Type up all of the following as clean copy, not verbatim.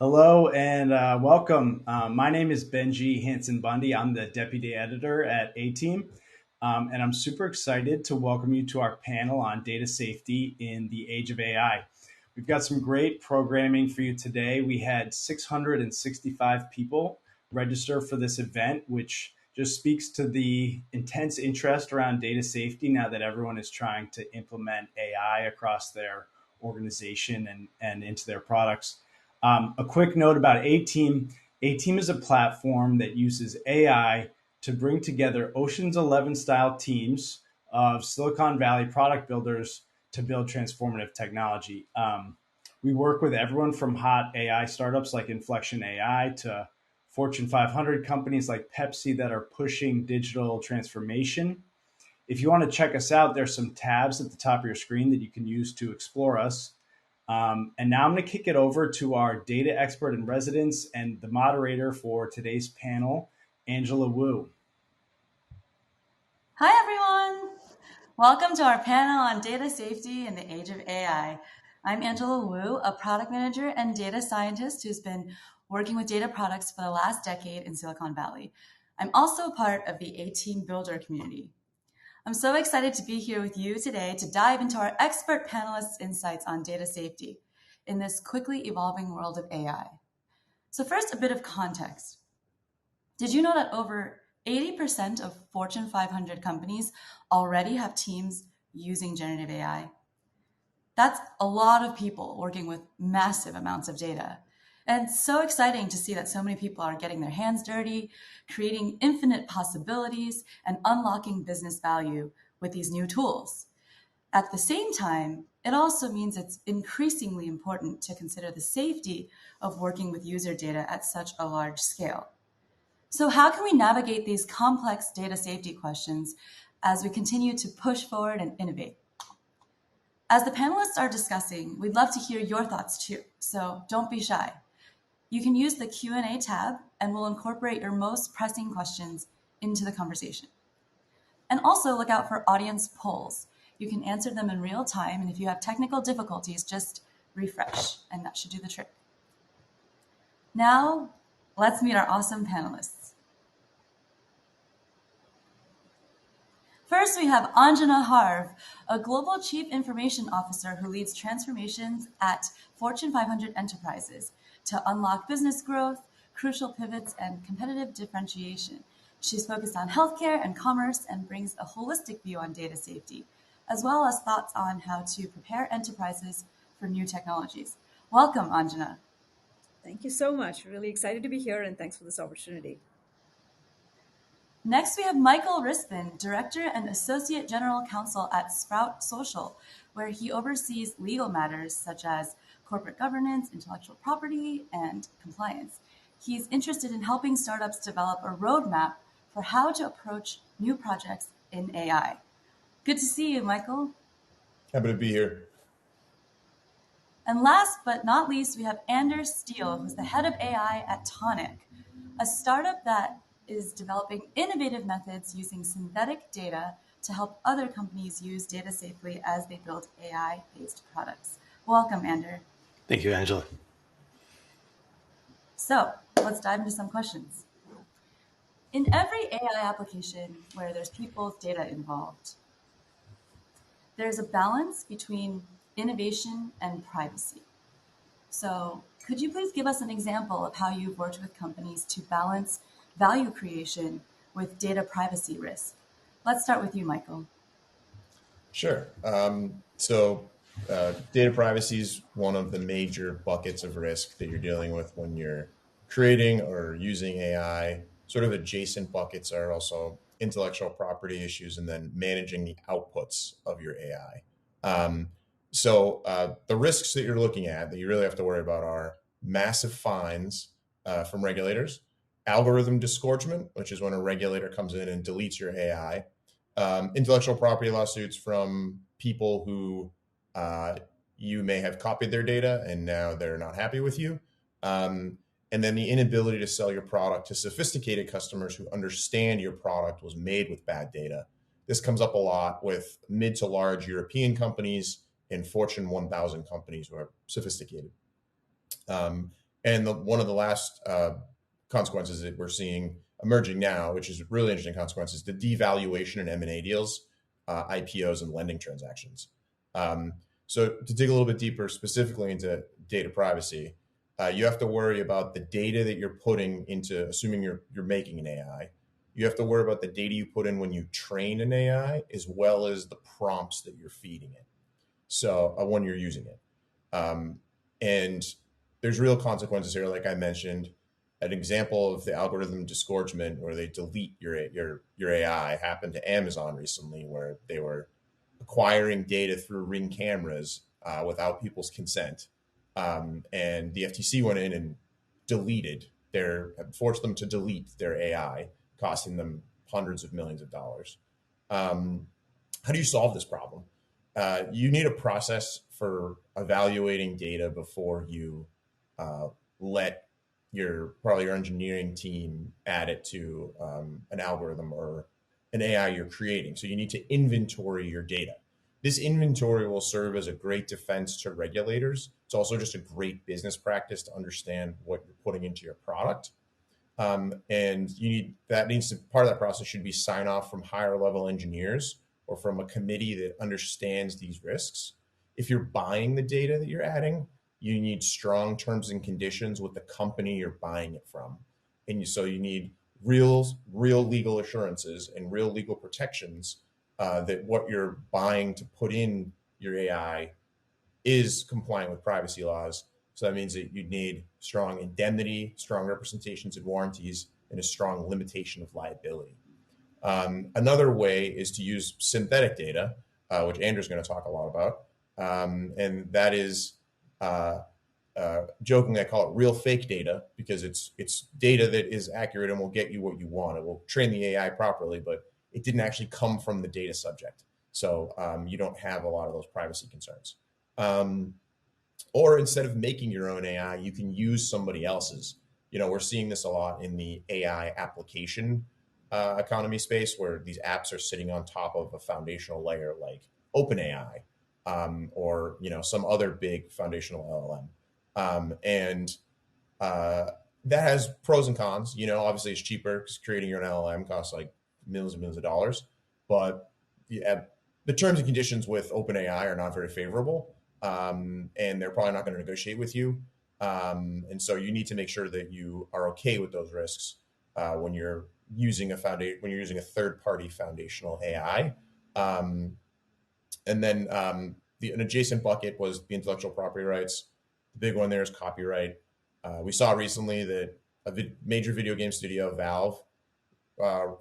Hello and welcome. My name is Benji Hanson Bundy. I'm the deputy editor at A Team, and I'm super excited to welcome you to our panel on data safety in the age of AI. We've got some great programming for you today. We had 665 people register for this event, which just speaks to the intense interest around data safety now that everyone is trying to implement AI across their organization and into their products. A quick note about A Team. A Team is a platform that uses AI to bring together Ocean's 11 style teams of Silicon Valley product builders to build transformative technology. We work with everyone from hot AI startups like Inflection AI to Fortune 500 companies like Pepsi that are pushing digital transformation. If you want to check us out, there's some tabs at the top of your screen that you can use to explore us. And now I'm going to kick it over to our data expert in residence and the moderator for today's panel, Angela Wu. Hi, everyone. Welcome to our panel on data safety in the age of AI. I'm Angela Wu, a product manager and data scientist who's been working with data products for the last decade in Silicon Valley. I'm also part of the A-Team Builder community. I'm so excited to be here with you today to dive into our expert panelists' insights on data safety in this quickly evolving world of AI. So first, a bit of context. Did you know that over 80% of Fortune 500 companies already have teams using generative AI? That's a lot of people working with massive amounts of data. And it's so exciting to see that so many people are getting their hands dirty, creating infinite possibilities, and unlocking business value with these new tools. At the same time, it also means it's increasingly important to consider the safety of working with user data at such a large scale. So how can we navigate these complex data safety questions as we continue to push forward and innovate? As the panelists are discussing, we'd love to hear your thoughts too, so don't be shy. You can use the Q&A tab and we'll incorporate your most pressing questions into the conversation. And also look out for audience polls. You can answer them in real time, and if you have technical difficulties, just refresh, and that should do the trick. Now, let's meet our awesome panelists. First, we have Anjana Harve, a global chief information officer who leads transformations at Fortune 500 enterprises to unlock business growth, crucial pivots, and competitive differentiation. She's focused on healthcare and commerce and brings a holistic view on data safety, as well as thoughts on how to prepare enterprises for new technologies. Welcome, Anjana. Thank you so much. Really excited to be here, and thanks for this opportunity. Next, we have Michael Rispin, Director and Associate General Counsel at Sprout Social, where he oversees legal matters such as corporate governance, intellectual property, and compliance. He's interested in helping startups develop a roadmap for how to approach new projects in AI. Good to see you, Michael. Happy to be here. And last but not least, we have Anders Steele, who's the head of AI at Tonic, a startup that is developing innovative methods using synthetic data to help other companies use data safely as they build AI-based products. Welcome, Ander. Thank you, Angela. So let's dive into some questions. In every AI application where there's people's data involved, there's a balance between innovation and privacy. So could you please give us an example of how you've worked with companies to balance value creation with data privacy risk? Let's start with you, Michael. Sure. Data privacy is one of the major buckets of risk that you're dealing with when you're creating or using AI. Sort of adjacent buckets are also intellectual property issues and then managing the outputs of your AI. The risks that you're looking at that you really have to worry about are massive fines from regulators, algorithm disgorgement, which is when a regulator comes in and deletes your AI, intellectual property lawsuits from people who you may have copied their data and now they're not happy with you. And then the inability to sell your product to sophisticated customers who understand your product was made with bad data. This comes up a lot with mid to large European companies and Fortune 1000 companies who are sophisticated. And one of the last consequences that we're seeing emerging now, which is really interesting consequences, the devaluation in M&A deals, IPOs, and lending transactions. So to dig a little bit deeper specifically into data privacy, you have to worry about the data that you're putting into, assuming you're making an AI. You have to worry about the data you put in when you train an AI, as well as the prompts that you're feeding it. So when you're using it. And there's real consequences here, like I mentioned. An example of the algorithm disgorgement, where they delete your AI, happened to Amazon recently, where they were acquiring data through Ring cameras without people's consent, and the FTC went in and forced them to delete their AI, costing them hundreds of millions of dollars. How do you solve this problem? You need a process for evaluating data before you let your engineering team add it to an algorithm or an AI you're creating. So you need to inventory your data. This inventory will serve as a great defense to regulators. It's also just a great business practice to understand what you're putting into your product. And part of that process should be sign off from higher level engineers or from a committee that understands these risks. If you're buying the data that you're adding, you need strong terms and conditions with the company you're buying it from. And so you need real legal assurances and real legal protections that what you're buying to put in your AI is compliant with privacy laws. So that means that you'd need strong indemnity, strong representations and warranties, and a strong limitation of liability. Another way is to use synthetic data, which Andrew's going to talk a lot about. And that is, jokingly, I call it real fake data, because it's data that is accurate and will get you what you want. It will train the AI properly, but it didn't actually come from the data subject. So you don't have a lot of those privacy concerns. Or instead of making your own AI, you can use somebody else's. We're seeing this a lot in the AI application economy space, where these apps are sitting on top of a foundational layer like OpenAI, or some other big foundational LLM, and that has pros and cons. Obviously it's cheaper because creating your own LLM costs like millions and millions of dollars, but the terms and conditions with OpenAI are not very favorable, and they're probably not going to negotiate with you. And so you need to make sure that you are okay with those risks when you're using a third-party foundational AI. And then an adjacent bucket was the intellectual property rights. The big one there is copyright. We saw recently that a major video game studio, Valve,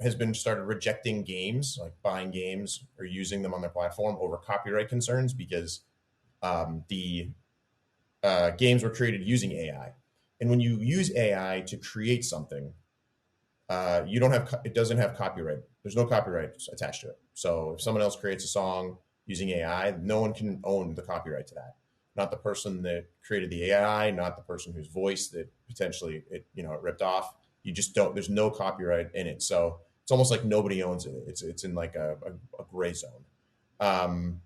has been started rejecting games, like buying games or using them on their platform over copyright concerns, because the games were created using AI. And when you use AI to create something, it doesn't have copyright. There's no copyright attached to it. So if someone else creates a song using AI, no one can own the copyright to that. Not the person that created the AI, not the person whose voice that potentially it ripped off. You just don't. There's no copyright in it, so it's almost like nobody owns it. It's in like a gray zone. And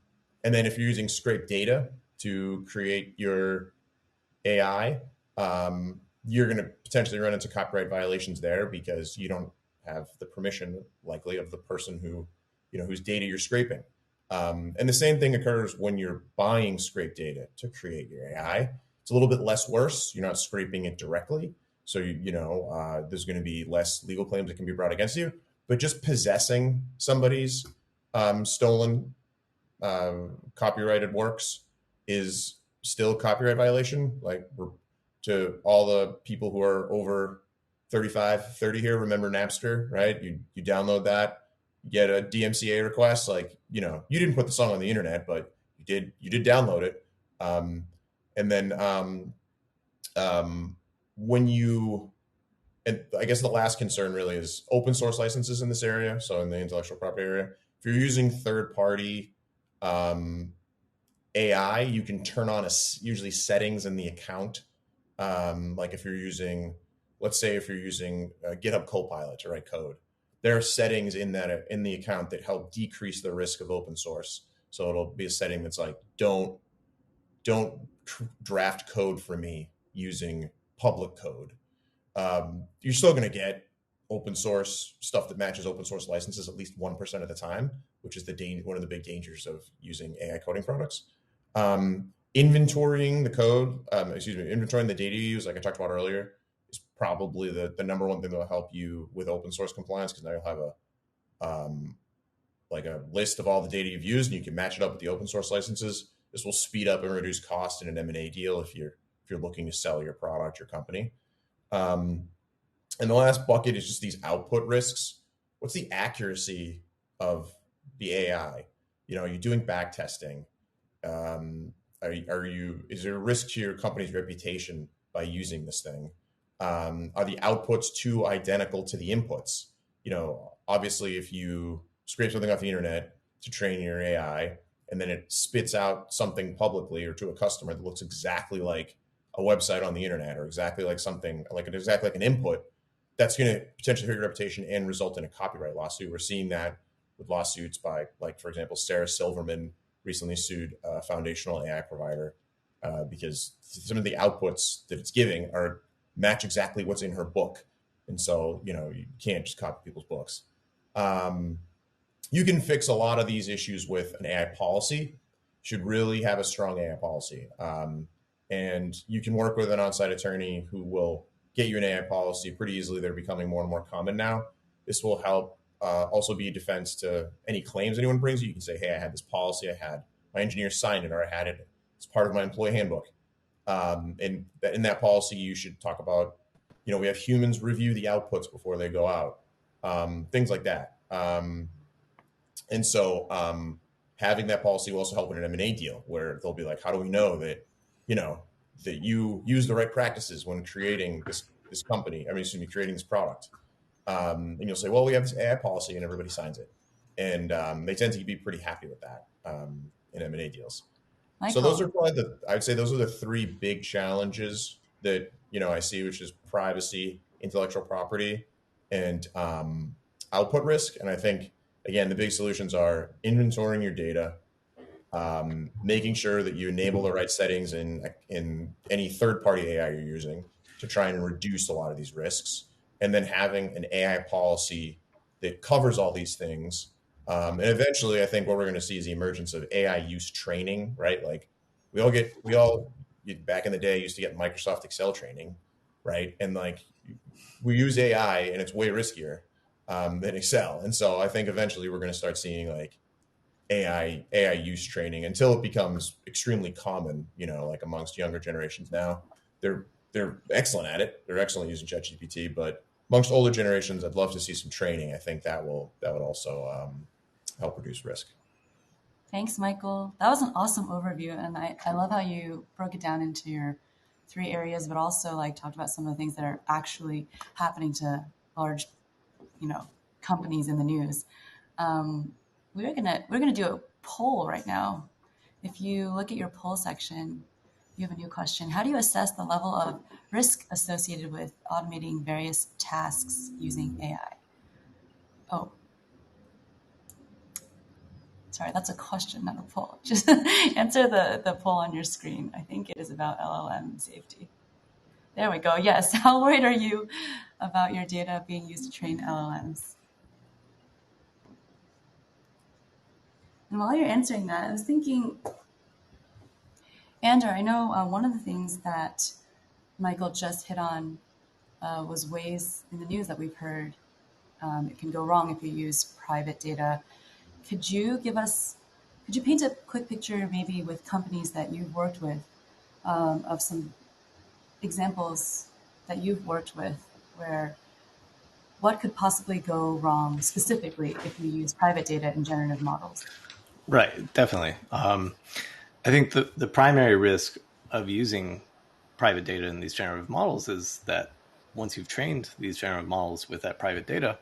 then if you're using scraped data to create your AI, you're going to potentially run into copyright violations there, because you don't have the permission, likely, of the person whose data you're scraping. And the same thing occurs when you're buying scraped data to create your AI. It's a little bit less worse. You're not scraping it directly, so there's going to be less legal claims that can be brought against you. But just possessing somebody's stolen copyrighted works is still a copyright violation. Like, to all the people who are over 35, 30 here, remember Napster, right? You download that, get a DMCA request, like, you didn't put the song on the internet, but you did download it. And then and I guess the last concern really is open source licenses in this area. So in the intellectual property area, if you're using third party AI, you can turn on usually settings in the account. Like if you're using GitHub Copilot to write code, there are settings in the account that help decrease the risk of open source. So it'll be a setting that's like, don't draft code for me using public code. You're still going to get open source stuff that matches open source licenses at least 1% of the time, which is one of the big dangers of using AI coding products. Inventorying the code, inventorying the data you use, like I talked about earlier, is probably the number one thing that will help you with open source compliance, because now you'll have a list of all the data you've used, and you can match it up with the open source licenses. This will speed up and reduce cost in an M&A deal if you're looking to sell your product, your company. And the last bucket is just these output risks. What's the accuracy of the AI? Are you doing back testing? Is there a risk to your company's reputation by using this thing? Are the outputs too identical to the inputs? Obviously, if you scrape something off the internet to train your AI, and then it spits out something publicly or to a customer that looks exactly like a website on the internet, or exactly like an input, that's going to potentially hurt your reputation and result in a copyright lawsuit. We're seeing that with lawsuits by, for example, Sarah Silverman recently sued a foundational AI provider because some of the outputs that it's giving match exactly what's in her book. And so, you can't just copy people's books. You can fix a lot of these issues with an AI policy. Should really have a strong AI policy. And you can work with an on-site attorney who will get you an AI policy pretty easily. They're becoming more and more common now. This will help also be a defense to any claims anyone brings you. You can say, hey, I had this policy, I had my engineer sign it, or I had it as part of my employee handbook. And in that policy, you should talk about, we have humans review the outputs before they go out, things like that. And so having that policy will also help in an M&A deal, where they'll be like, how do we know that, that you use the right practices when creating this company? Creating this product. And you'll say, well, we have this AI policy, and everybody signs it. And they tend to be pretty happy with that in M&A deals. Michael. So those are probably those are the three big challenges that, I see, which is privacy, intellectual property, and output risk. And I think, again, the big solutions are inventorying your data, making sure that you enable the right settings in any third-party AI you're using to try and reduce a lot of these risks, and then having an AI policy that covers all these things. And eventually, I think what we're going to see is the emergence of AI use training, right? Like we all back in the day used to get Microsoft Excel training, right? And we use AI, and it's way riskier than Excel. And so I think eventually we're going to start seeing AI use training, until it becomes extremely common, amongst younger generations now. They're excellent at it. They're excellent using ChatGPT, but amongst older generations, I'd love to see some training. I think that would also help reduce risk. Thanks, Michael. That was an awesome overview. And I love how you broke it down into your 3 areas, but also talked about some of the things that are actually happening to large, companies in the news. We're gonna do a poll right now. If you look at your poll section, you have a new question. How do you assess the level of risk associated with automating various tasks using AI? Oh, sorry, that's a question, not a poll. Just answer the poll on your screen. I think it is about LLM safety. There we go. Yes. How worried are you about your data being used to train LLMs? And while you're answering that, I was thinking, Andrew, I know one of the things that Michael just hit on was ways in the news that we've heard it can go wrong if you use private data. Could you paint a quick picture, maybe with companies that you've worked with, of some examples that you've worked with where what could possibly go wrong specifically if you use private data in generative models? Right, definitely. I think the primary risk of using private data in these generative models is that once you've trained these generative models with that private data,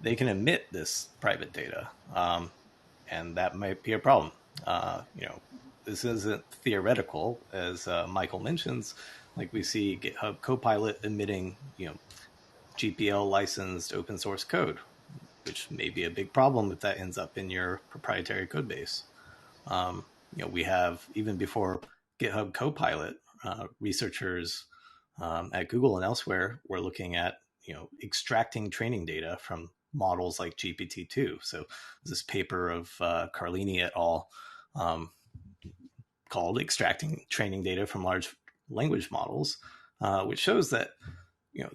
they can emit this private data, and that might be a problem. This isn't theoretical, as Michael mentions. We see GitHub Copilot emitting, GPL licensed open source code, which may be a big problem if that ends up in your proprietary code base. We have, even before GitHub Copilot, researchers At Google and elsewhere, we're looking at extracting training data from models like GPT-2. So this paper of Carlini et al. Called "Extracting Training Data from Large Language Models," which shows that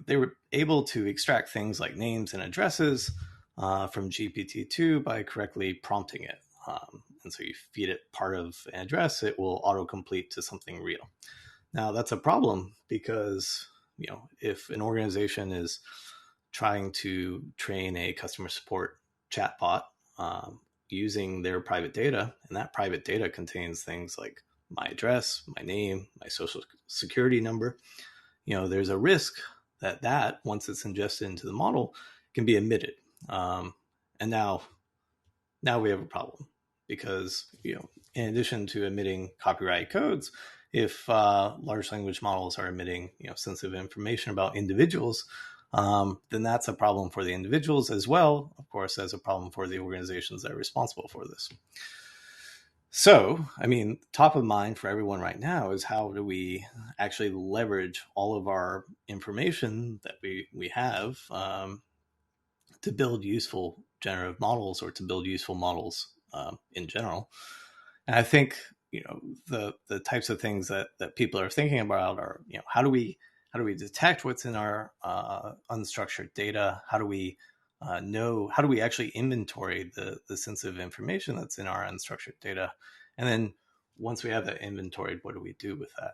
they were able to extract things like names and addresses from GPT-2 by correctly prompting it. And so you feed it part of an address, it will autocomplete to something real. Now that's a problem because if an organization is trying to train a customer support chatbot using their private data, and that private data contains things like my address, my name, my social security number, there's a risk that once it's ingested into the model can be omitted. And now we have a problem because in addition to emitting copyright codes, if large language models are emitting sensitive information about individuals, then that's a problem for the individuals as well, of course, as a problem for the organizations that are responsible for this. So, top of mind for everyone right now is how do we actually leverage all of our information that we have to build useful generative models or to build useful models in general. And I think the types of things that people are thinking about are how do we detect what's in our unstructured data? How do we how do we actually inventory the sensitive information that's in our unstructured data? And then once we have that inventoried, what do we do with that?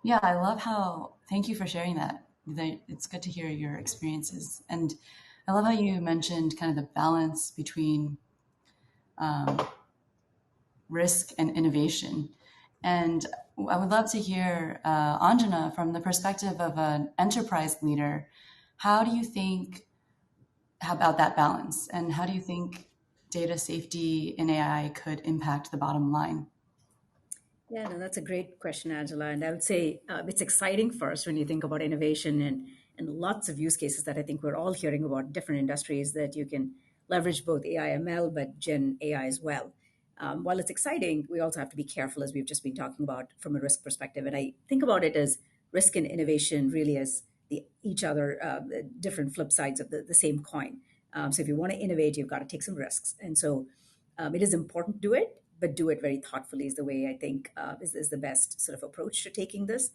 Yeah, I love how, thank you for sharing that. It's good to hear your experiences. And I love how you mentioned kind of the balance between risk and innovation. And I would love to hear, Anjana, from the perspective of an enterprise leader, how do you think about that balance? And how do you think data safety in AI could impact the bottom line? Yeah, no, that's a great question, Angela. And I would say it's exciting for us when you think about innovation and lots of use cases that I think we're all hearing about different industries that you can leverage both AI ML, but Gen AI as well. While it's exciting, we also have to be careful, as we've just been talking about, from a risk perspective. And I think about it as risk and innovation really as each other different flip sides of the same coin. So if you want to innovate, you've got to take some risks. And so it is important to do it, but do it very thoughtfully is the way I think is the best sort of approach to taking this.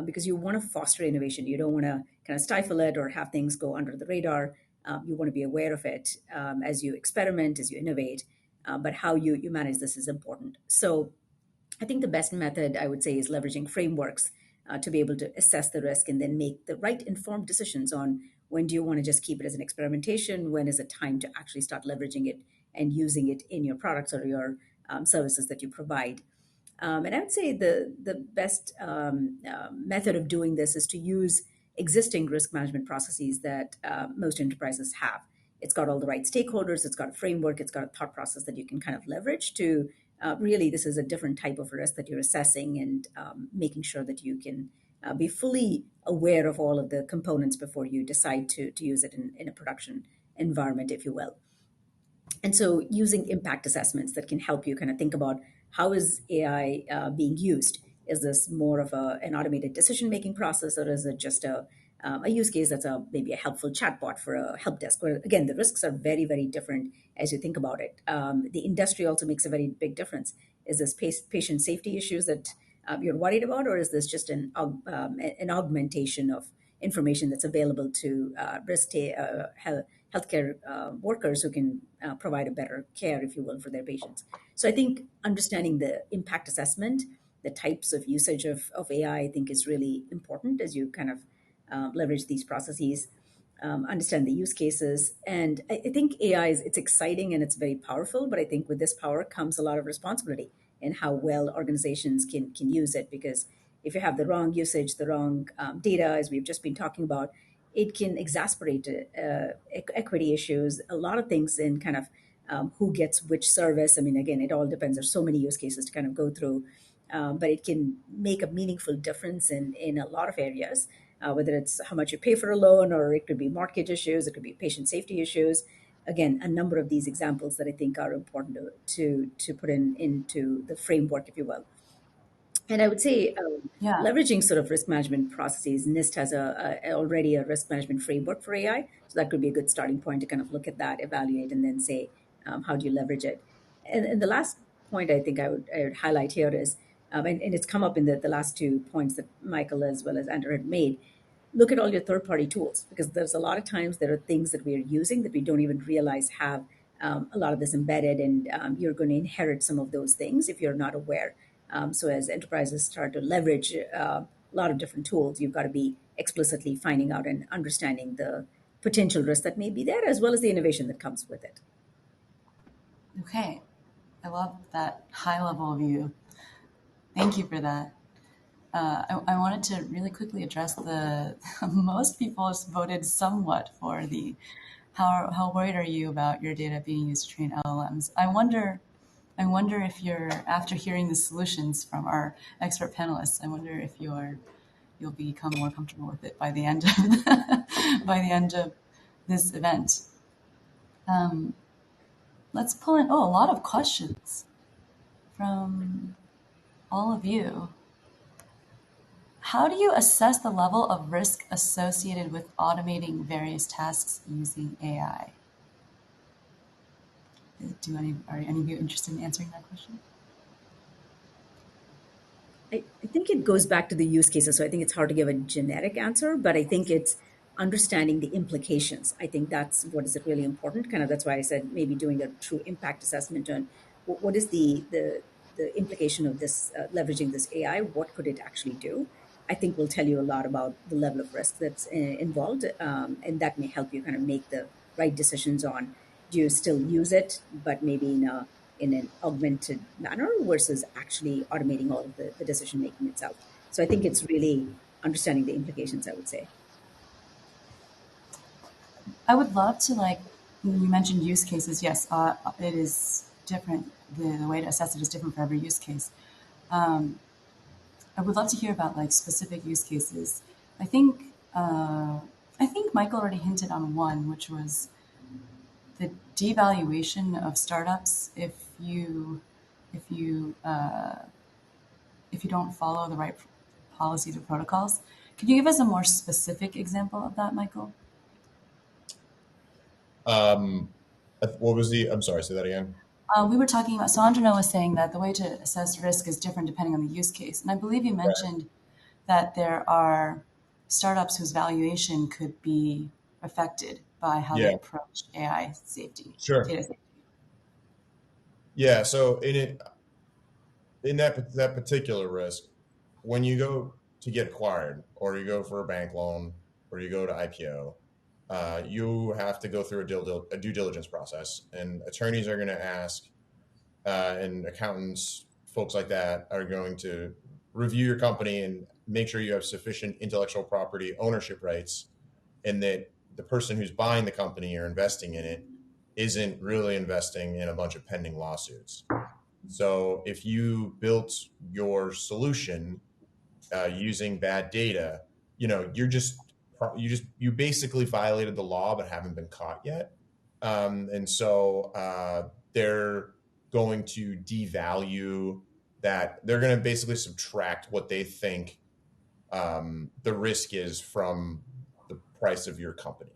Because you want to foster innovation. You don't want to kind of stifle it or have things go under the radar. You want to be aware of it as you experiment, as you innovate, but how you manage this is important. So I think the best method, I would say, is leveraging frameworks to be able to assess the risk and then make the right informed decisions on when do you want to just keep it as an experimentation, when is it time to actually start leveraging it and using it in your products or your services that you provide. And I would say the best method of doing this is to use existing risk management processes that most enterprises have. It's got all the right stakeholders, it's got a framework, it's got a thought process that you can kind of leverage to really, this is a different type of risk that you're assessing and making sure that you can be fully aware of all of the components before you decide to use it in a production environment, if you will. And so using impact assessments that can help you kind of think about how is AI being used? Is this more of an automated decision-making process, or is it just a use case that's maybe a helpful chatbot for a help desk? Where again, the risks are very, very different as you think about it. The industry also makes a very big difference. Is this patient safety issues that you're worried about, or is this just an augmentation of information that's available to healthcare workers who can provide a better care, if you will, for their patients? So I think understanding the impact assessment, the types of usage of AI, I think is really important as you kind of leverage these processes, understand the use cases. And I think AI it's exciting and it's very powerful, but I think with this power comes a lot of responsibility in how well organizations can use it. Because if you have the wrong usage, the wrong data, as we've just been talking about, it can exacerbate equity issues, a lot of things in kind of who gets which service. I mean, again, it all depends. There's so many use cases to kind of go through, but it can make a meaningful difference in a lot of areas, whether it's how much you pay for a loan, or it could be mortgage issues, it could be patient safety issues. Again, a number of these examples that I think are important to put into the framework, if you will. And I would say Yeah. leveraging sort of risk management processes. NIST has already a risk management framework for AI, so that could be a good starting point to kind of look at that, evaluate, and then say how do you leverage it. And the last point I would highlight here is, and it's come up in the last 2 points that Michael as well as Andrew had made. Look at all your third-party tools, because there's a lot of times there are things that we are using that we don't even realize have a lot of this embedded, and you're going to inherit some of those things if you're not aware. So as enterprises start to leverage a lot of different tools, you've got to be explicitly finding out and understanding the potential risk that may be there, as well as the innovation that comes with it. Okay. I love that high level view. Thank you for that. I wanted to really quickly address the most people have voted somewhat for the how worried are you about your data being used to train LLMs? I wonder if you're, after hearing the solutions from our expert panelists, I wonder if you'll become more comfortable with it by the end of by the end of this event. Let's pull in a lot of questions from all of you. How do you assess the level of risk associated with automating various tasks using AI? Are any of you interested in answering that question? I think it goes back to the use cases. So I think it's hard to give a generic answer, but I think it's understanding the implications. I think that's what is really important. Kind of that's why I said maybe doing a true impact assessment on what is the implication of this leveraging this AI. What could it actually do? I think will tell you a lot about the level of risk that's involved, and that may help you kind of make the right decisions on, do you still use it, but maybe in an augmented manner versus actually automating all of the decision making itself. So I think it's really understanding the implications, I would say. I would love to, you mentioned use cases. Yes, it is different. The way to assess it is different for every use case. I would love to hear about specific use cases. I think Michael already hinted on one, which was the devaluation of startups if you don't follow the right policies or protocols. Could you give us a more specific example of that, Michael? What was the? I'm sorry. Say that again. We were talking about, so Anjana was saying that the way to assess risk is different depending on the use case. And I believe you mentioned that there are startups whose valuation could be affected by how they Yeah. approach AI safety, Sure. data safety. Yeah. So in that particular risk, when you go to get acquired, or you go for a bank loan, or you go to IPO, you have to go through a due diligence process, and attorneys are going to ask, and accountants, folks like that, are going to review your company and make sure you have sufficient intellectual property ownership rights, and that the person who's buying the company or investing in it isn't really investing in a bunch of pending lawsuits. So if you built your solution using bad data, you basically violated the law but haven't been caught yet. And so they're going to devalue that. They're going to basically subtract what they think the risk is from the price of your company.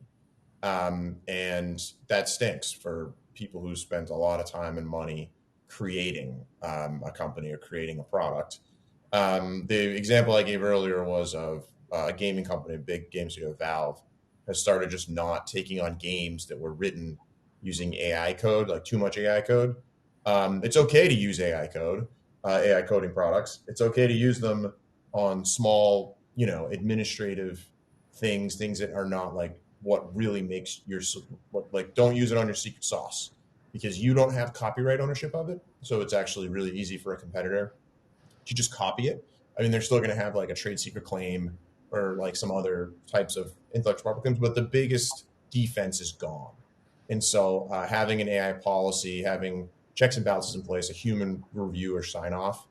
And that stinks for people who spent a lot of time and money creating a company or creating a product. The example I gave earlier was of a gaming company, a big game studio, Valve, has started just not taking on games that were written using AI code, like too much AI code. It's okay to use AI code, AI coding products. It's okay to use them on small, administrative things that are not like what really makes don't use it on your secret sauce, because you don't have copyright ownership of it. So it's actually really easy for a competitor to just copy it. I mean, they're still going to have like a trade secret claim or like some other types of intellectual property claims, but the biggest defense is gone. And so having an AI policy, having checks and balances in place, a human review or sign off,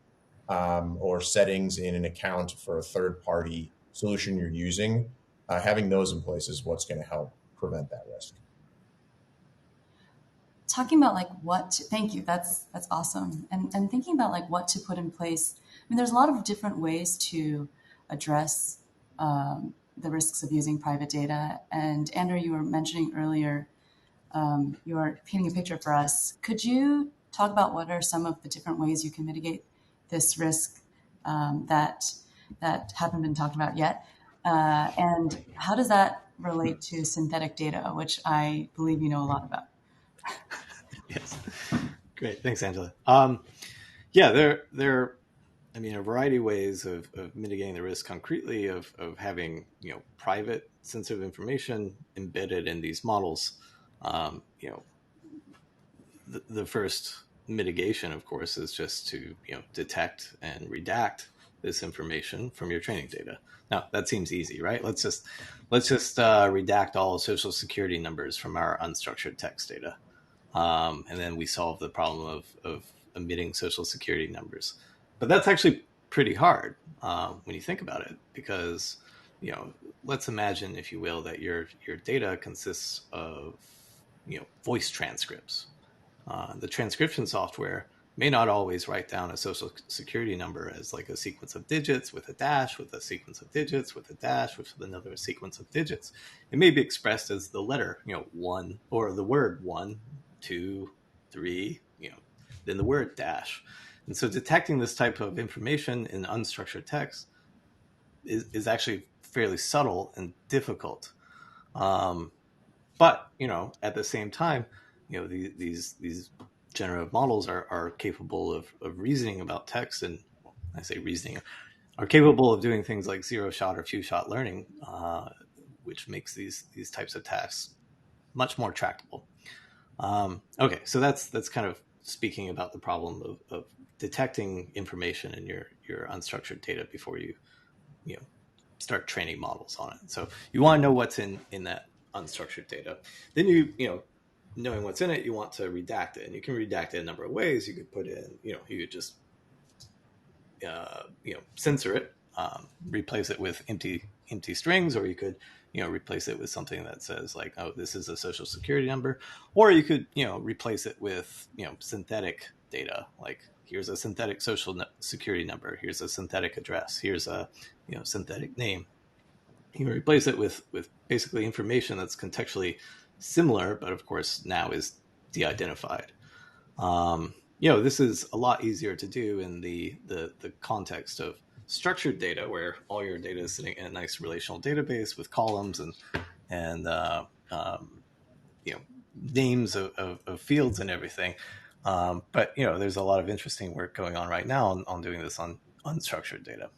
or settings in an account for a third party solution you're using, having those in place is what's going to help prevent that risk. Talking about thank you, that's awesome. And thinking about what to put in place mean, there's a lot of different ways to address the risks of using private data. And Andrew, you were mentioning earlier, you were painting a picture for us. Could you talk about what are some of the different ways you can mitigate this risk that haven't been talked about yet? And how does that relate to synthetic data, which I believe you know a lot about? Yes. Great. Thanks, Angela. Yeah, there I mean, a variety of ways of mitigating the risk concretely of having, private sensitive information embedded in these models. The first mitigation, of course, is just to, detect and redact this information from your training data. Now, that seems easy, right? Let's just redact all social security numbers from our unstructured text data. And then we solve the problem of omitting social security numbers. But that's actually pretty hard when you think about it, because let's imagine, if you will, that your data consists of voice transcripts. The transcription software may not always write down a social security number as like a sequence of digits with a dash, with a sequence of digits, with a dash, with another sequence of digits. It may be expressed as the letter, one, or the word 1, 2, 3, then the word dash. And so detecting this type of information in unstructured text is actually fairly subtle and difficult. But, at the same time, these generative models are capable of reasoning about text. And I say reasoning, are capable of doing things like zero-shot or few-shot learning, which makes these types of tasks much more tractable. Okay, so that's kind of speaking about the problem of detecting information in your unstructured data before you start training models on it. So you want to know what's in that unstructured data. Then knowing what's in it, you want to redact it, and you can redact it a number of ways. You could put in, you could just censor it, replace it with empty strings, or you could replace it with something that says like, oh, this is a social security number, or you could replace it with synthetic data, like here's a synthetic social security number, here's a synthetic address, here's a synthetic name. You can replace it with basically information that's contextually similar, but of course now is de-identified. This is a lot easier to do in the context of structured data, where all your data is sitting in a nice relational database with columns and names of fields and everything. But there's a lot of interesting work going on right now on doing this on unstructured data.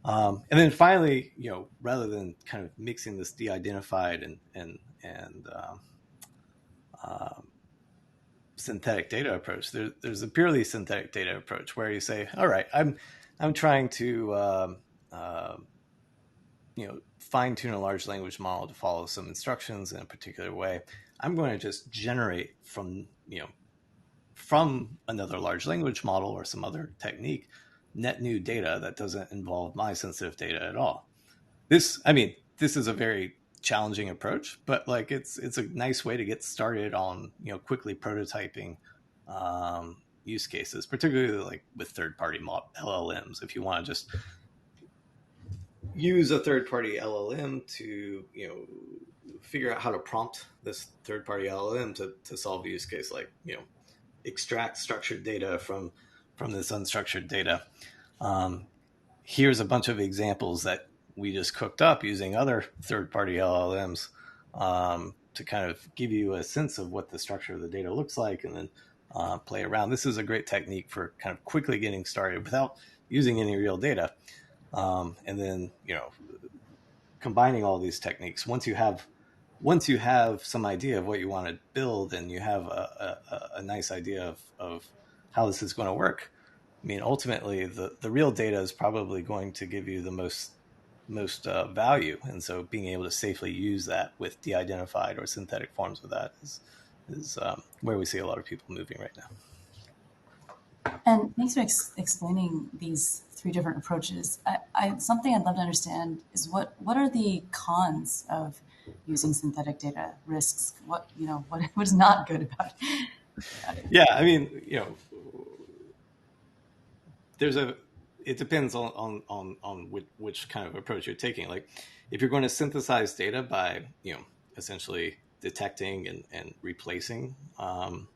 And then finally, rather than kind of mixing this de-identified and synthetic data approach, there's a purely synthetic data approach where you say, all right, I'm trying to fine tune a large language model to follow some instructions in a particular way. I'm going to just generate from another large language model or some other technique net new data that doesn't involve my sensitive data at all. This is a very challenging approach, but like it's a nice way to get started on quickly prototyping use cases, particularly like with third-party LLMs. If you want to just use a third-party LLM to figure out how to prompt this third-party LLM to solve a use case, like extract structured data from this unstructured data. Here's a bunch of examples that we just cooked up using other third-party LLMs to kind of give you a sense of what the structure of the data looks like, and then play around. This is a great technique for kind of quickly getting started without using any real data. And then, combining all these techniques, once you have some idea of what you want to build, and you have a nice idea of how this is going to work, I mean, ultimately, the real data is probably going to give you the most value. And so being able to safely use that with de-identified or synthetic forms of that is where we see a lot of people moving right now. And thanks for explaining these three different approaches. Something I'd love to understand is what are the cons of using synthetic data, risks? What is not good about it? Yeah, I mean, it depends on which kind of approach you're taking. Like if you're going to synthesize data by, essentially detecting and replacing um,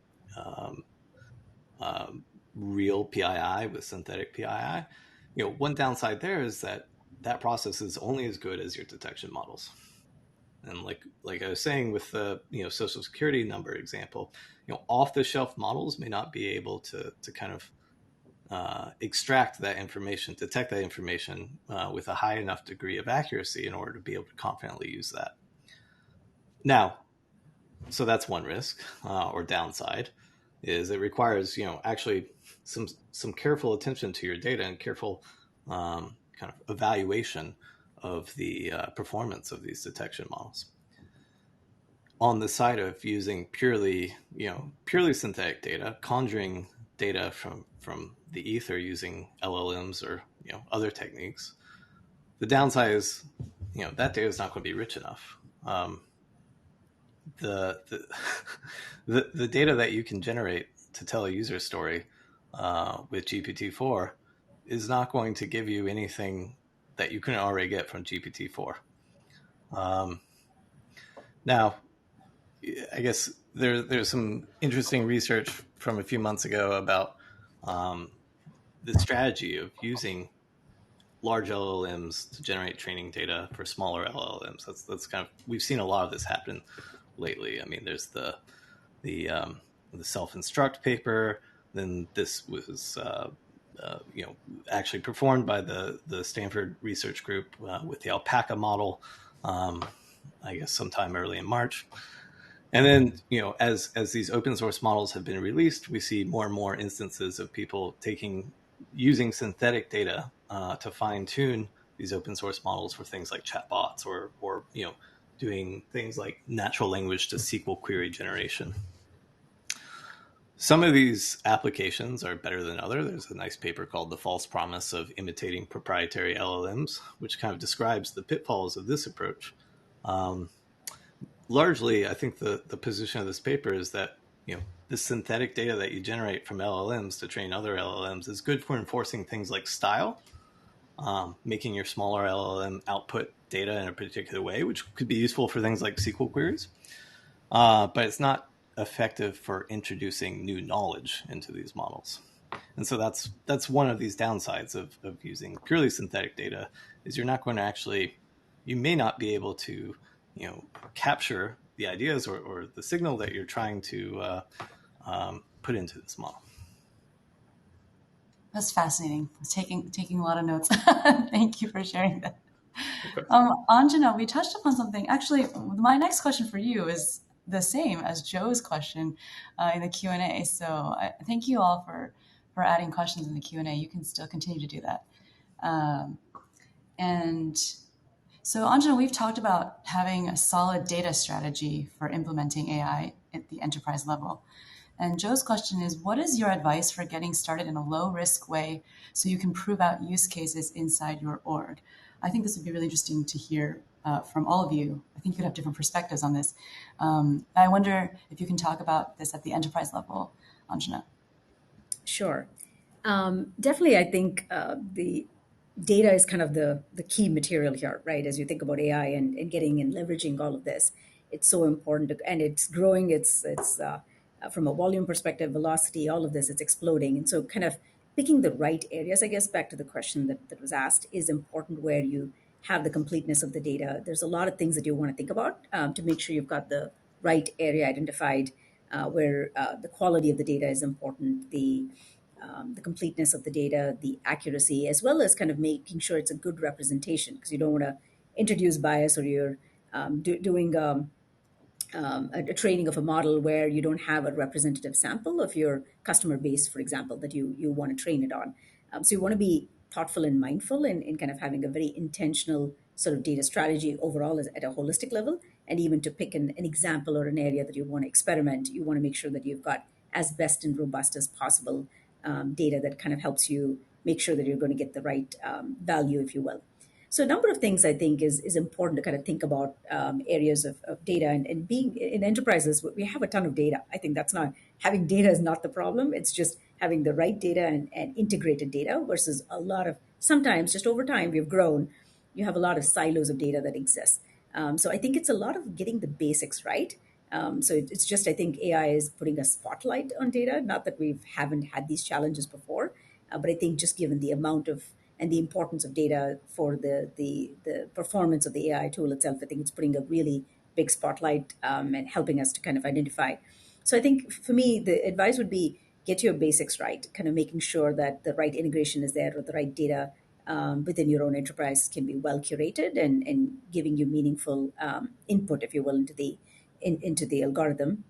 real PII with synthetic PII, one downside there is that that process is only as good as your detection models. And like I was saying with the social security number example, off the shelf models may not be able to kind of extract that information, detect that information with a high enough degree of accuracy in order to be able to confidently use that. Now, so that's one risk or downside, is it requires actually some careful attention to your data and careful kind of evaluation of the performance of these detection models. On the side of using purely synthetic data, conjuring data from the ether using LLMs or other techniques, the downside is that data is not going to be rich enough. The the data that you can generate to tell a user story with GPT-4 is not going to give you anything that you couldn't already get from GPT-4. Now, I guess there's some interesting research from a few months ago about the strategy of using large LLMs to generate training data for smaller LLMs. That's kind of, we've seen a lot of this happen lately. I mean, there's the self-instruct paper. Then this was actually performed by the Stanford research group with the alpaca model. I guess sometime early in March. And then, as these open source models have been released, we see more and more instances of people using synthetic data to fine tune these open source models for things like chatbots or doing things like natural language to SQL query generation. Some of these applications are better than others. There's a nice paper called The False Promise of Imitating Proprietary LLMs, which kind of describes the pitfalls of this approach. Largely, I think the position of this paper is that the synthetic data that you generate from LLMs to train other LLMs is good for enforcing things like style, making your smaller LLM output data in a particular way, which could be useful for things like SQL queries. But it's not effective for introducing new knowledge into these models. And so that's one of these downsides of using purely synthetic data, is you're not going to actually, you may not be able to capture the ideas or the signal that you're trying to put into this model. That's fascinating. I was taking a lot of notes. Thank you for sharing that. Anjana, we touched upon something. Actually, my next question for you is the same as Joe's question in the Q&A. So thank you all for adding questions in the Q&A. You can still continue to do that. And so, Anjana, we've talked about having a solid data strategy for implementing AI at the enterprise level. And Joe's question is, what is your advice for getting started in a low-risk way so you can prove out use cases inside your org? I think this would be really interesting to hear from all of you. I think you could have different perspectives on this. I wonder if you can talk about this at the enterprise level, Anjana. Sure. Definitely, I think the data is kind of the key material here, right? As you think about AI and getting and leveraging all of this, it's so important and it's growing. It's from a volume perspective, velocity, all of this, it's exploding. And so kind of picking the right areas, I guess, back to the question that was asked, is important where you have the completeness of the data. There's a lot of things that you want to think about to make sure you've got the right area identified where the quality of the data is important, the completeness of the data, the accuracy, as well as kind of making sure it's a good representation, because you don't want to introduce bias or you're doing a training of a model where you don't have a representative sample of your customer base, for example, that you want to train it on. So you want to be thoughtful and mindful in kind of having a very intentional sort of data strategy overall at a holistic level. And even to pick an example or an area that you want to experiment, you want to make sure that you've got as best and robust as possible data that kind of helps you make sure that you're going to get the right value, if you will. So a number of things I think is important to kind of think about areas of data and being in enterprises, we have a ton of data. I think that's not, having data is not the problem. It's just having the right data and integrated data versus a lot of, sometimes just over time we've grown, you have a lot of silos of data that exist. So I think it's a lot of getting the basics right. It's just, I think AI is putting a spotlight on data. Not that we haven't had these challenges before, but I think just given the amount of and the importance of data for the performance of the AI tool itself, I think it's putting a really big spotlight and helping us to kind of identify. So I think for me, the advice would be get your basics right, kind of making sure that the right integration is there or the right data within your own enterprise can be well curated and giving you meaningful input, if you will, into the algorithm.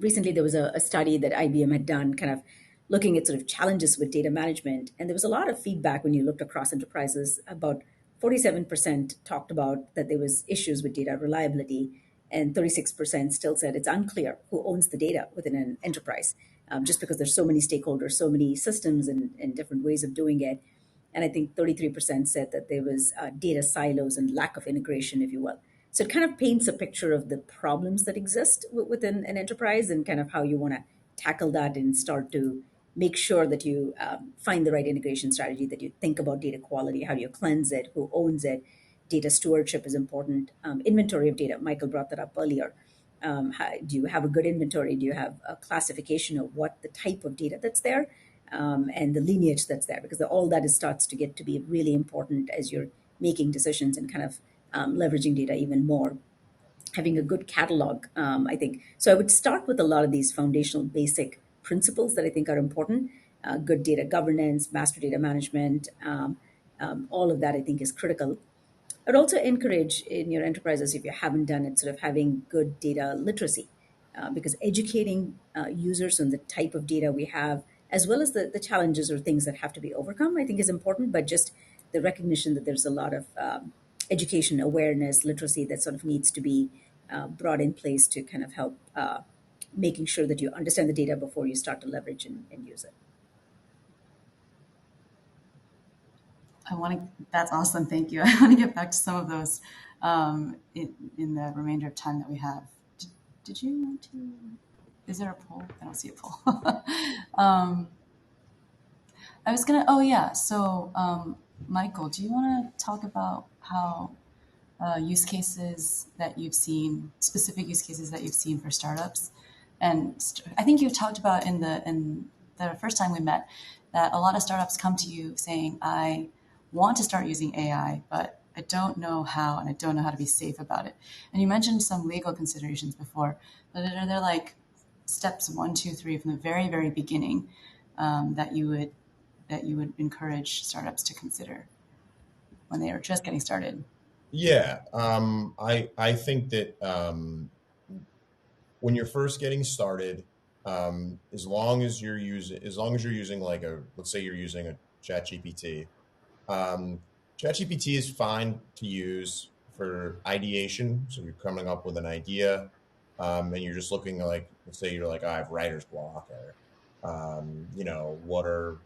Recently there was a study that IBM had done, kind of looking at sort of challenges with data management, and there was a lot of feedback when you looked across enterprises. About 47% talked about that there was issues with data reliability, and 36% still said it's unclear who owns the data within an enterprise, just because there's so many stakeholders, so many systems, and different ways of doing it. And I think 33% said that there was data silos and lack of integration, if you will. So it kind of paints a picture of the problems that exist within an enterprise and kind of how you want to tackle that and start to make sure that you find the right integration strategy, that you think about data quality, how do you cleanse it, who owns it. Data stewardship is important. Inventory of data, Michael brought that up earlier. Do you have a good inventory? Do you have a classification of what the type of data that's there, and the lineage that's there? Because all that starts to get to be really important as you're making decisions and kind of leveraging data even more. Having a good catalog, I think. So I would start with a lot of these foundational basic principles that I think are important. Good data governance, master data management, all of that I think is critical. I'd also encourage in your enterprises, if you haven't done it, sort of having good data literacy, because educating users on the type of data we have, as well as the challenges or things that have to be overcome, I think is important. But just the recognition that there's a lot of education, awareness, literacy that sort of needs to be brought in place to kind of help making sure that you understand the data before you start to leverage and use it. That's awesome. Thank you. I want to get back to some of those in the remainder of time that we have. Did you want to? Is there a poll? I don't see a poll. I was gonna. Oh yeah. So, Michael, do you want to talk about how use cases that you've seen, specific use cases that you've seen for startups? And I think you talked about in the first time we met that a lot of startups come to you saying, "I want to start using AI, but I don't know how, and I don't know how to be safe about it." And you mentioned some legal considerations before, but are there like steps 1, 2, 3 from the very, very beginning that you would encourage startups to consider when they are just getting started? Yeah, I think that when you're first getting started, as long as you're using like let's say you're using a ChatGPT. Um, ChatGPT is fine to use for ideation. So you're coming up with an idea, and you're just looking like, let's say you're like, I have writer's block, or what are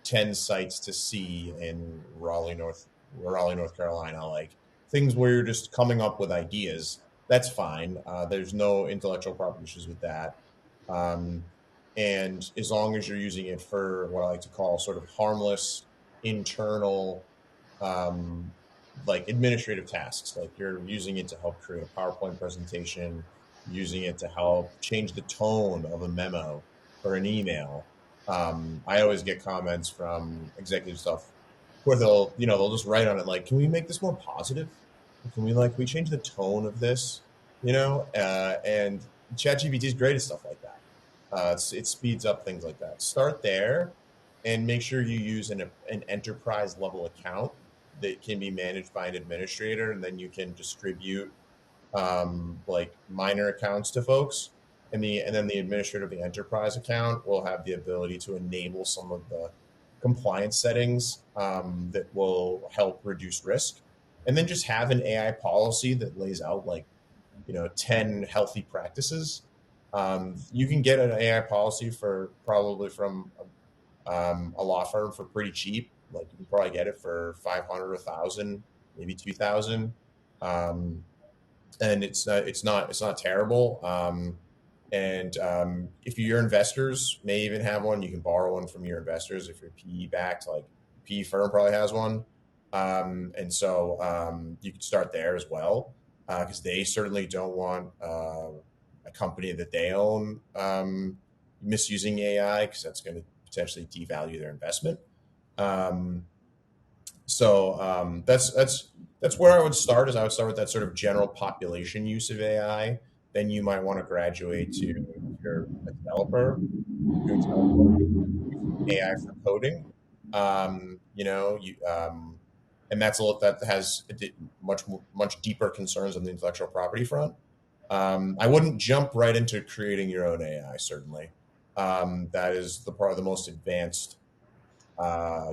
10 sites to see in Raleigh, North Carolina, like things where you're just coming up with ideas. That's fine. There's no intellectual property issues with that. Um, and as long as you're using it for what I like to call sort of harmless internal um, like administrative tasks, like you're using it to help create a PowerPoint presentation, using it to help change the tone of a memo or an email. I always get comments from executive stuff where they'll just write on it like, can we make this more positive? Can we change the tone of this? And ChatGPT is great at stuff like that. It speeds up things like that. Start there and make sure you use an enterprise level account that can be managed by an administrator, and then you can distribute like minor accounts to folks. And then the administrator of the enterprise account will have the ability to enable some of the compliance settings that will help reduce risk. And then just have an AI policy that lays out like 10 healthy practices. You can get an AI policy for probably from a law firm for pretty cheap. Like you can probably get it for 500, 1,000, maybe 2,000. And it's not terrible. And if your investors may even have one, you can borrow one from your investors. If you're PE backed, like PE firm probably has one. And so you can start there as well, because they certainly don't want a company that they own misusing AI, because that's going to potentially devalue their investment. So that's where I would start. Is I would start with that sort of general population use of AI. Then you might want to graduate to, if you're a developer, doing using AI for coding. And that's a lot that has much deeper concerns on the intellectual property front. I wouldn't jump right into creating your own AI. Certainly, that is the most advanced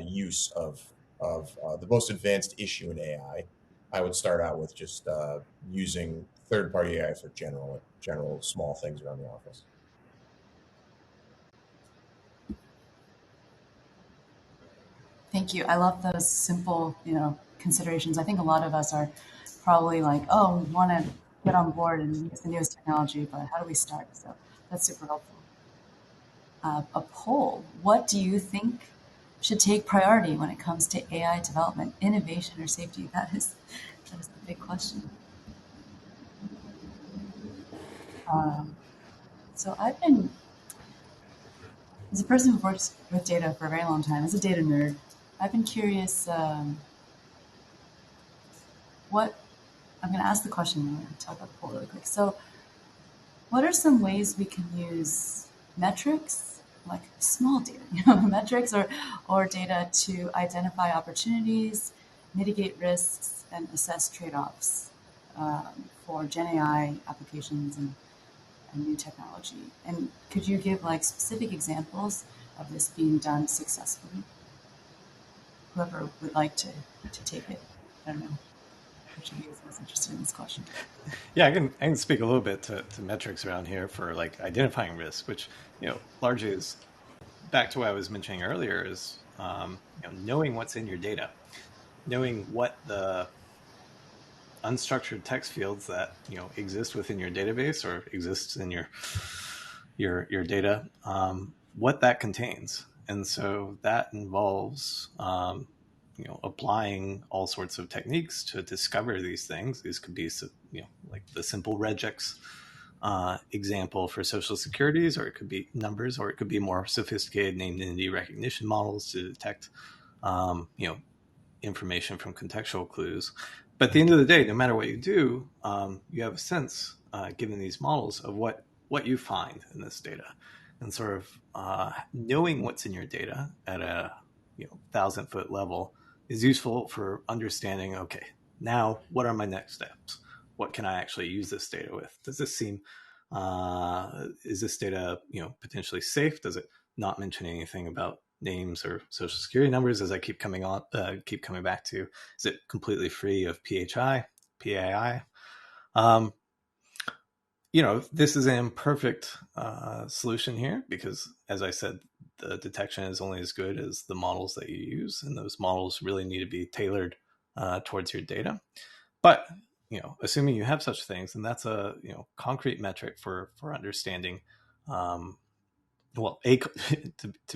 use of the most advanced issue in AI. I would start out with just using third-party AI for general small things around the office. Thank you. I love those simple, considerations. I think a lot of us are probably like, oh, we want to get on board and use the newest technology, but how do we start? So that's super helpful. A poll. What do you think should take priority when it comes to AI development, innovation, or safety? That is the big question. So I've been, as a person who works with data for a very long time, as a data nerd, I've been curious what I'm going to ask the question and I'm going to talk about the poll really quick. So, what are some ways we can use metrics, like small data, metrics or data to identify opportunities, mitigate risks, and assess trade-offs for Gen AI applications and new technology? And could you give like specific examples of this being done successfully? Whoever would like to take it, I don't know. Which of you is most interested in this question? Yeah, I can speak a little bit to metrics around here for like identifying risk, which largely is back to what I was mentioning earlier, is knowing what's in your data, knowing what the unstructured text fields that exist within your database or exists in your data, what that contains. And so that involves applying all sorts of techniques to discover these things. These could be like the simple regex example for social securities, or it could be numbers, or it could be more sophisticated named entity recognition models to detect information from contextual clues. But at the end of the day, no matter what you do, you have a sense, given these models, of what you find in this data, and sort of knowing what's in your data at a 1,000-foot level is useful for understanding. Okay, now what are my next steps? What can I actually use this data with? Does this seem is this data potentially safe? Does it not mention anything about names or social security numbers, as I keep coming back to? Is it completely free of PAI? This is an imperfect solution here, because, as I said, the detection is only as good as the models that you use, and those models really need to be tailored towards your data. But assuming you have such things, and that's a concrete metric for understanding. To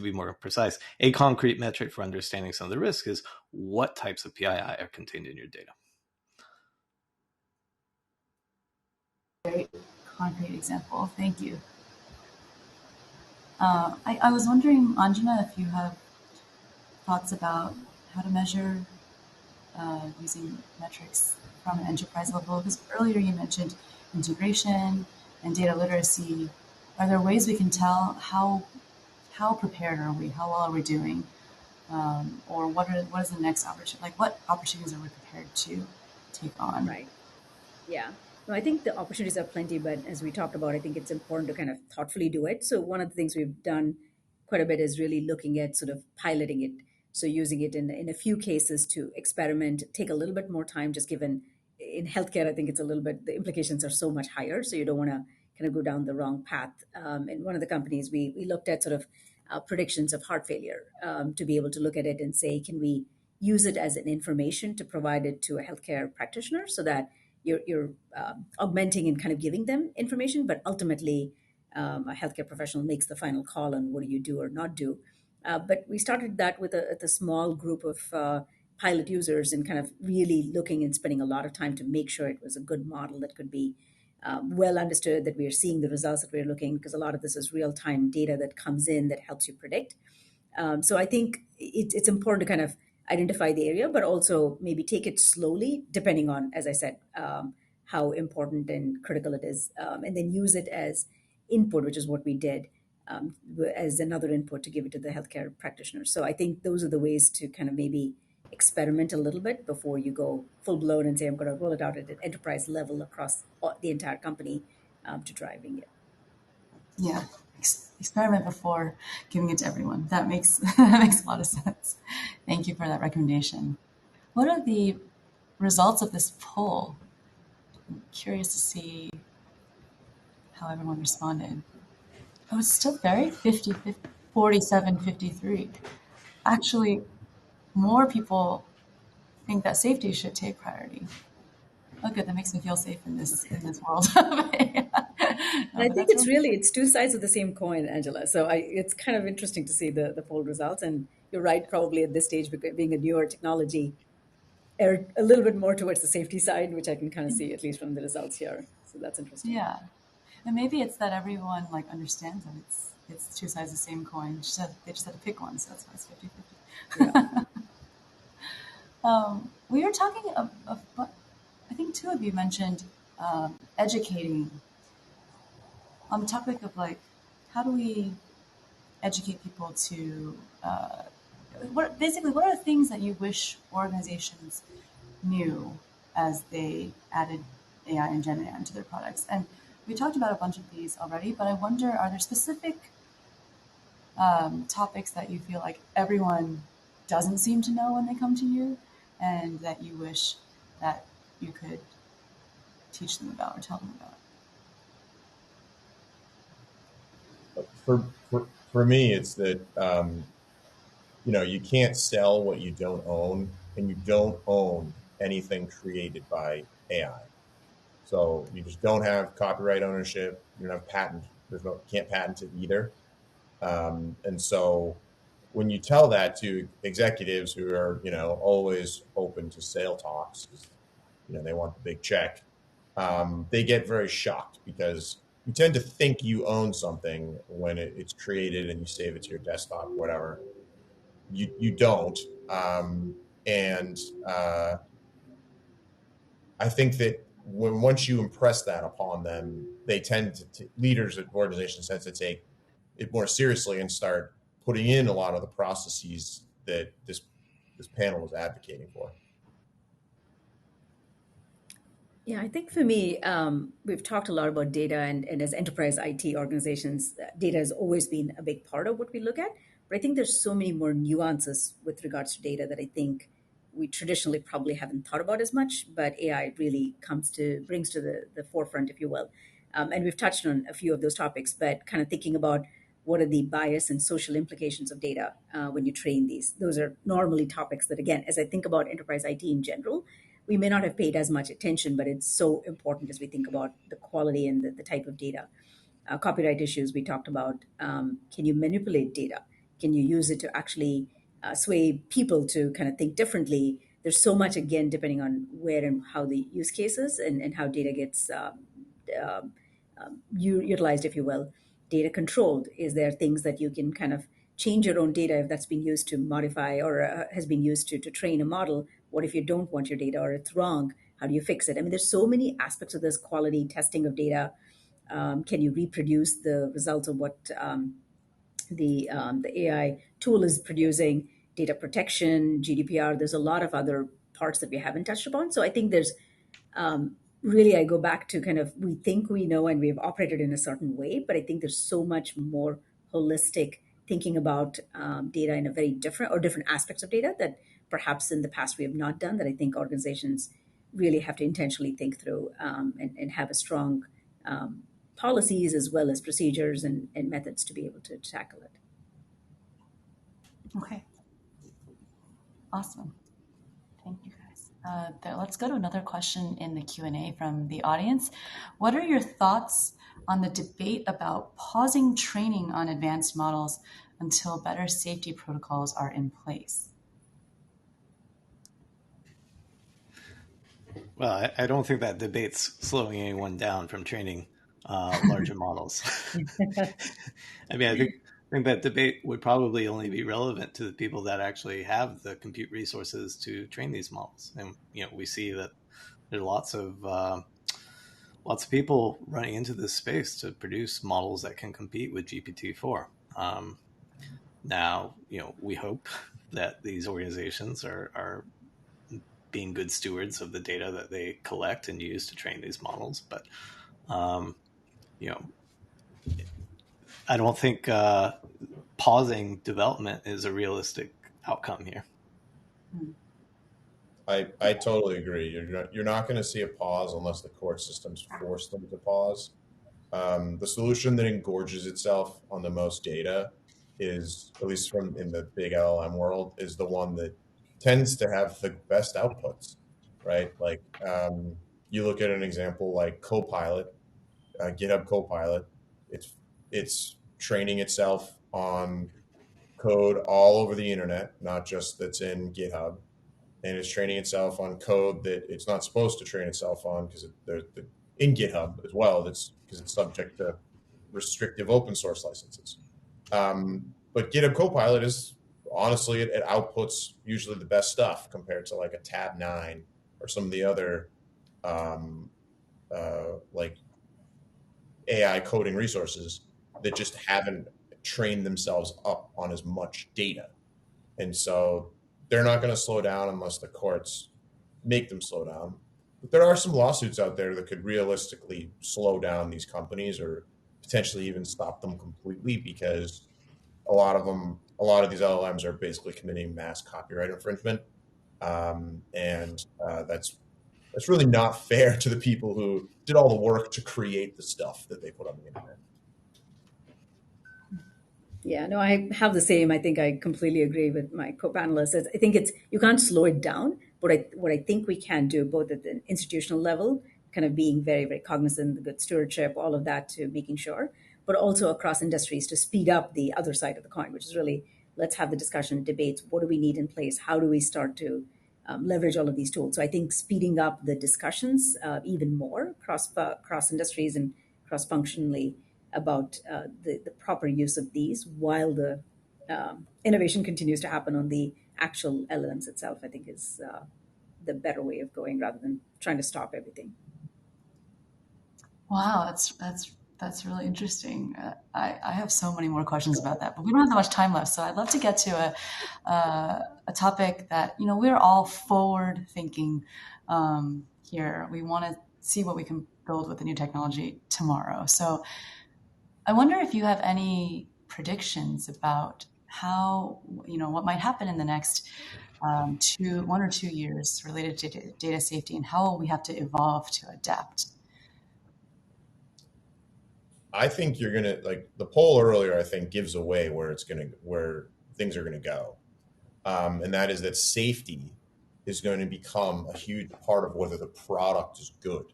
be more precise, a concrete metric for understanding some of the risk is what types of PII are contained in your data. Very concrete example. Thank you. I was wondering, Anjana, if you have thoughts about how to measure using metrics from an enterprise level, because earlier you mentioned integration and data literacy. Are there ways we can tell how prepared are we? How well are we doing? Or what is the next opportunity? Like, what opportunities are we prepared to take on? Right. Yeah. No, I think the opportunities are plenty, but as we talked about, I think it's important to kind of thoughtfully do it. So one of the things we've done quite a bit is really looking at sort of piloting it. So using it in a few cases to experiment, take a little bit more time, just given in healthcare, I think it's a little bit, the implications are so much higher. So you don't want to kind of go down the wrong path. In one of the companies, we looked at sort of predictions of heart failure to be able to look at it and say, can we use it as an information to provide it to a healthcare practitioner so that you're augmenting and kind of giving them information, but ultimately a healthcare professional makes the final call on what do you do or not do. But we started that with a small group of pilot users and kind of really looking and spending a lot of time to make sure it was a good model that could be well understood, that we are seeing the results that we're looking, because a lot of this is real time data that comes in that helps you predict. So I think it's important to kind of identify the area, but also maybe take it slowly, depending on, as I said, how important and critical it is, and then use it as input, which is what we did, as another input to give it to the healthcare practitioners. So I think those are the ways to kind of maybe experiment a little bit before you go full blown and say, I'm going to roll it out at an enterprise level across the entire company to driving it. Yeah, experiment before giving it to everyone. That makes that makes a lot of sense. Thank you for that recommendation. What are the results of this poll? I'm curious to see how everyone responded. Oh, it's still very 50, 47, 53. Actually, more people think that safety should take priority. Oh, good. That makes me feel safe in this world. I think it's two sides of the same coin, Angela. So it's kind of interesting to see the poll results. And you're right, probably at this stage, being a newer technology, err a little bit more towards the safety side, which I can kind of see at least from the results here. So that's interesting. Yeah, and maybe it's that everyone understands that it's two sides of the same coin. They just had to pick one, so that's why it's 50-50. Yeah. We were talking of I think two of you mentioned educating on the topic of how do we educate people to what are the things that you wish organizations knew as they added AI and Gen AI into their products? And we talked about a bunch of these already, but I wonder, are there specific topics that you feel like everyone doesn't seem to know when they come to you, and that you wish that you could teach them about or tell them about? For me, it's that you can't sell what you don't own, and you don't own anything created by AI. So you just don't have copyright ownership. You don't have patent. Can't patent it either. And so when you tell that to executives who are always open to sale talks, they want the big check, they get very shocked, because you tend to think you own something when it's created and you save it to your desktop, whatever. You don't. And I think that once you impress that upon them, they tend to leaders of organizations tend to take it more seriously and start putting in a lot of the processes that this panel is advocating for. Yeah, I think for me, we've talked a lot about data, and as enterprise IT organizations, data has always been a big part of what we look at. But I think there's so many more nuances with regards to data that I think we traditionally probably haven't thought about as much, but AI really brings to the forefront, if you will. And we've touched on a few of those topics, but kind of thinking about what are the bias and social implications of data when you train these. Those are normally topics that, again, as I think about enterprise IT in general, we may not have paid as much attention, but it's so important as we think about the quality and the type of data. Copyright issues we talked about. Can you manipulate data? Can you use it to actually sway people to kind of think differently? There's so much, again, depending on where and how the use cases and how data gets utilized, if you will. Data controlled. Is there things that you can kind of change your own data if that's been used to modify or has been used to train a model? What if you don't want your data or it's wrong? How do you fix it? I mean, there's so many aspects of this quality testing of data. Can you reproduce the results of what the AI tool is producing? Data protection, GDPR. There's a lot of other parts that we haven't touched upon. So I think there's really, I go back to kind of, we think we know and we've operated in a certain way, but I think there's so much more holistic thinking about data in a very different aspects of data that perhaps in the past we have not done, that I think organizations really have to intentionally think through and have a strong policies as well as procedures and methods to be able to tackle it. Okay. Awesome. Thank you, guys. Let's go to another question in the Q&A from the audience. What are your thoughts on the debate about pausing training on advanced models until better safety protocols are in place. Well, I don't think that debate's slowing anyone down from training larger models. I mean, I think that debate would probably only be relevant to the people that actually have the compute resources to train these models. And we see that there are lots of people running into this space to produce models that can compete with GPT-4. Now, we hope that these organizations are being good stewards of the data that they collect and use to train these models. But, I don't think pausing development is a realistic outcome here. I totally agree. You're not going to see a pause unless the court systems force them to pause. The solution that engorges itself on the most data is, at least from in the big LLM world, is the one that tends to have the best outputs, right? Like you look at an example like Copilot, GitHub Copilot. It's training itself on code all over the internet, not just that's in GitHub, and it's training itself on code that it's not supposed to train itself on because they're in GitHub as well. That's because it's subject to restrictive open source licenses. But GitHub Copilot is honestly, it outputs usually the best stuff compared to like a Tab 9 or some of the other like AI coding resources that just haven't trained themselves up on as much data. And so they're not going to slow down unless the courts make them slow down. But there are some lawsuits out there that could realistically slow down these companies or potentially even stop them completely, because a lot of these LLMs are basically committing mass copyright infringement. And that's really not fair to the people who did all the work to create the stuff that they put on the internet. Yeah, no, I have the same. I think I completely agree with my co-panelists. I think you can't slow it down, but what I think we can do, both at the institutional level, kind of being very, very cognizant, the good stewardship, all of that, to making sure, but also across industries to speed up the other side of the coin, which is really, let's have the discussion, debates. What do we need in place? How do we start to leverage all of these tools? So I think speeding up the discussions even more cross industries and cross functionally about the proper use of these while the innovation continues to happen on the actual LLMs itself, I think is the better way of going rather than trying to stop everything. Wow, that's really interesting. I have so many more questions about that, but we don't have that much time left. So I'd love to get to a topic that we're all forward thinking here. We want to see what we can build with the new technology tomorrow. So I wonder if you have any predictions about how what might happen in the next 1 or 2 years related to data safety, and how we have to evolve to adapt. I think you're gonna, like the poll earlier, I think gives away where things are gonna go, and that is that safety is going to become a huge part of whether the product is good.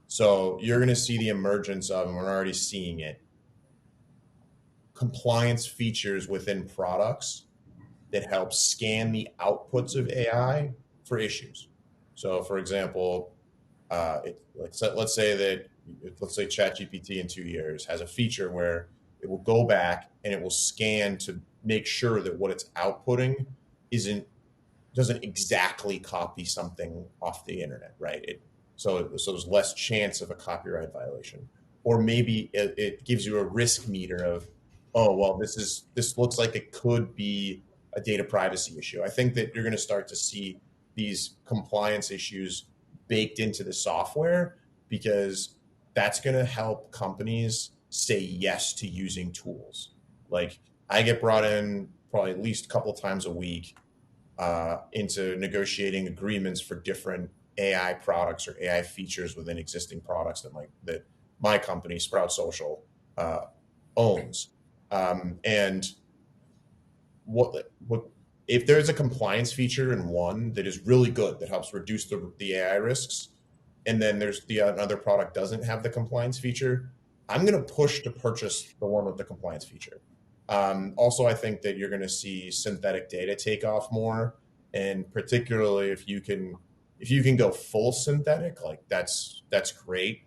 So you're going to see the emergence of, and we're already seeing it, compliance features within products that help scan the outputs of AI for issues. So, for example, let's say ChatGPT in 2 years has a feature where it will go back and it will scan to make sure that what it's outputting doesn't exactly copy something off the internet, right? So there's less chance of a copyright violation. Or maybe it gives you a risk meter of, oh, well, this looks like it could be a data privacy issue. I think that you're going to start to see these compliance issues baked into the software, because that's going to help companies say yes to using tools. Like, I get brought in probably at least a couple of times a week into negotiating agreements for different AI products or AI features within existing products that my company, Sprout Social, owns. And what if there's a compliance feature in one that is really good, that helps reduce the AI risks, and then there's another product doesn't have the compliance feature, I'm going to push to purchase the one with the compliance feature. Also, I think that you're going to see synthetic data take off more, and particularly if you can go full synthetic, like that's great,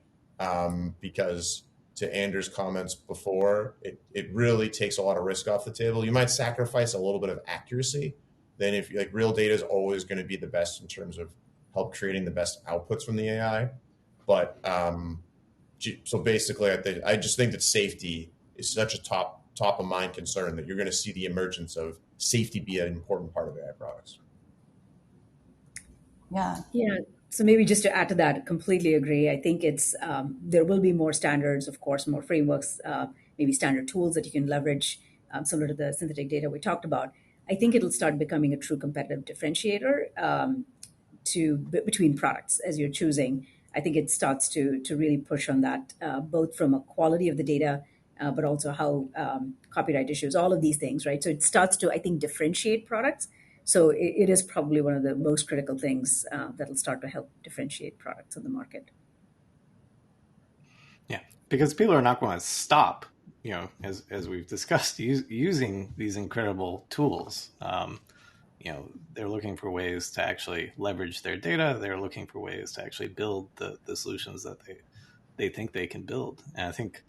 because to Andrew's comments before, it really takes a lot of risk off the table. You might sacrifice a little bit of accuracy. Then if like real data is always going to be the best in terms of help creating the best outputs from the AI, but so basically, I just think that safety is such a top of mind concern that you're going to see the emergence of safety be an important part of AI products. Yeah. Yeah. So maybe just to add to that, completely agree. I think it's there will be more standards, of course, more frameworks, maybe standard tools that you can leverage, similar to the synthetic data we talked about. I think it'll start becoming a true competitive differentiator between products as you're choosing. I think it starts to really push on that, both from a quality of the data, but also how copyright issues, all of these things, right? So it starts to, I think, differentiate products. So it is probably one of the most critical things that'll start to help differentiate products in the market. Yeah, because people are not going to stop, as we've discussed, using these incredible tools. They're looking for ways to actually leverage their data. They're looking for ways to actually build the solutions that they think they can build. And I think,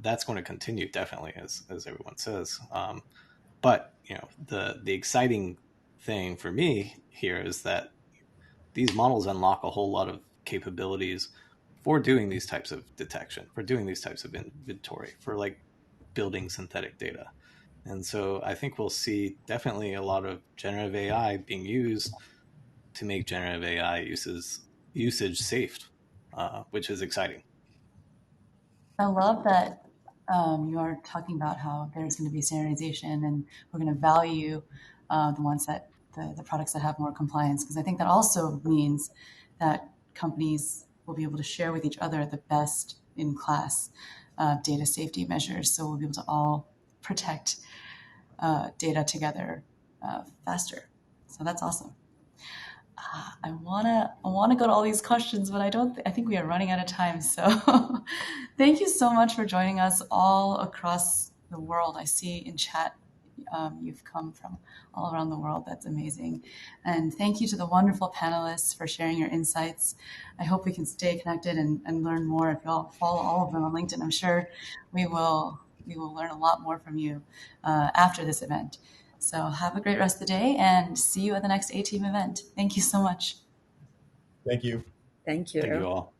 that's going to continue definitely, as everyone says. But the exciting thing for me here is that these models unlock a whole lot of capabilities for doing these types of detection, for doing these types of inventory, for like building synthetic data. And so I think we'll see definitely a lot of generative AI being used to make generative AI usage safe, which is exciting. I love that you are talking about how there's going to be standardization and we're going to value the ones that the products that have more compliance, because I think that also means that companies will be able to share with each other the best in class data safety measures. So we'll be able to all protect data together faster. So that's awesome. I wanna go to all these questions, but I think we are running out of time. So thank you so much for joining us all across the world. I see in chat you've come from all around the world. That's amazing. And thank you to the wonderful panelists for sharing your insights. I hope we can stay connected and learn more. If you all follow all of them on LinkedIn, I'm sure we will learn a lot more from you after this event. So have a great rest of the day and see you at the next A-Team event. Thank you so much. Thank you. Thank you. Thank you all.